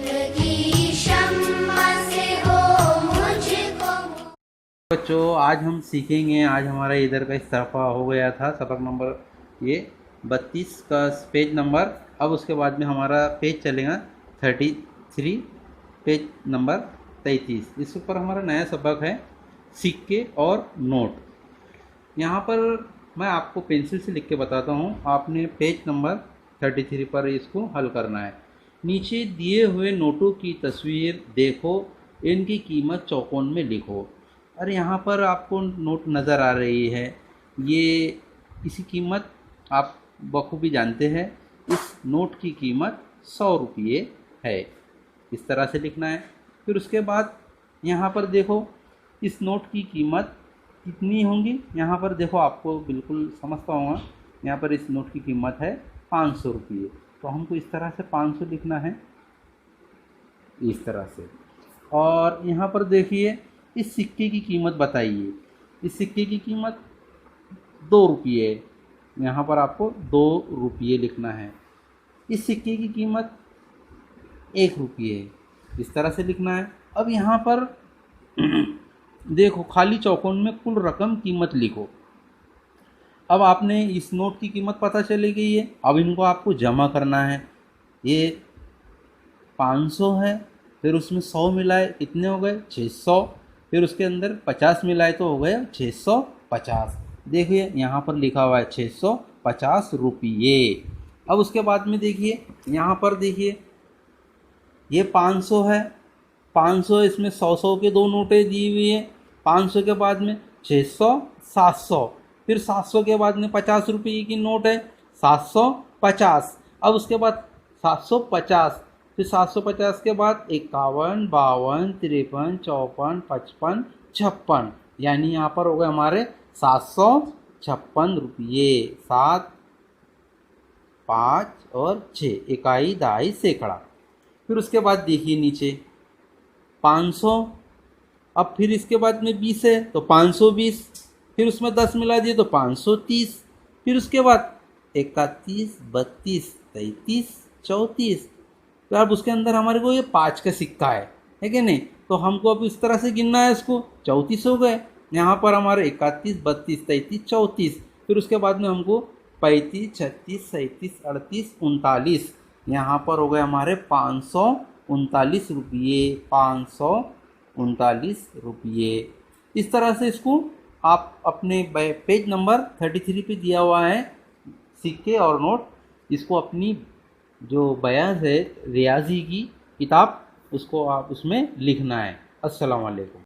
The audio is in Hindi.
जिंदगी शम्मा से हो मुझको। बच्चों आज हम सीखेंगे, आज हमारा इधर का इस तरफा हो गया था सबक नंबर ये 32 का पेज नंबर। अब उसके बाद में हमारा पेज चलेगा 33, पेज नंबर 33। इस ऊपर हमारा नया सबक है सिक्के और नोट। यहाँ पर मैं आपको पेंसिल से लिख के बताता हूँ, आपने पेज नंबर 33 पर इसको हल करना है। नीचे दिए हुए नोटों की तस्वीर देखो, इनकी कीमत चौकोन में लिखो। और यहाँ पर आपको नोट नज़र आ रही है, ये इसकी कीमत आप बखूबी जानते हैं। इस नोट की कीमत 100 रुपये है। इस तरह से लिखना है। फिर उसके बाद यहाँ पर देखो इस नोट की कीमत कितनी होंगी। यहाँ पर देखो आपको बिल्कुल समझता होगा, यहाँ पर इस नोट की कीमत है 500 रुपये। तो हमको इस तरह से 500 लिखना है, इस तरह से। और यहाँ पर देखिए इस सिक्के की कीमत बताइए। इस सिक्के की कीमत 2 रुपये है, यहाँ पर आपको 2 रुपये लिखना है। इस सिक्के की कीमत 1 रुपये है, इस तरह से लिखना है। अब यहाँ पर देखो खाली चौकोन में कुल रकम कीमत लिखो। अब आपने इस नोट की कीमत पता चली गई है, अब इनको आपको जमा करना है। ये 500 है, फिर उसमें 100 मिलाए कितने हो गए 600, फिर उसके अंदर 50 मिलाए तो हो गया 650। देखिए यहाँ पर लिखा हुआ है 650 रुपये। अब उसके बाद में देखिए यहाँ पर देखिए ये 500 है, 500 इसमें 100 के 2 नोटें दी हुई है। 500 के बाद में 600, 700, फिर 700 के बाद में 50 रुपये की नोट है 750। अब उसके बाद 750, फिर 750 के बाद 51, 52, 53, 54, 55, 56, यानी यहाँ पर हो गए हमारे 756 रुपये। 7, 5 और 6, इकाई, दहाई, सैकड़ा। फिर उसके बाद देखिए नीचे 500, अब फिर इसके बाद में 20 है तो 520, फिर उसमें 10 मिला दिए तो 530, फिर उसके बाद 31, 32, 33, 34। तो अब उसके अंदर हमारे को ये 5 का सिक्का है कि नहीं। तो हमको अब इस तरह से गिनना है, इसको 34 हो गए। यहाँ पर हमारे 31, 32, 33, 34। फिर उसके बाद में हमको 35, 36, 37, 38, 39, यहाँ पर हो गए हमारे 539 रुपये। 539 रुपये। इस तरह से इसको आप अपने पेज नंबर 33 पे दिया हुआ है सिक्के और नोट, इसको अपनी जो बयान है रियाजी की किताब, उसको आप उसमें लिखना है। अस्सलाम वालेकुम।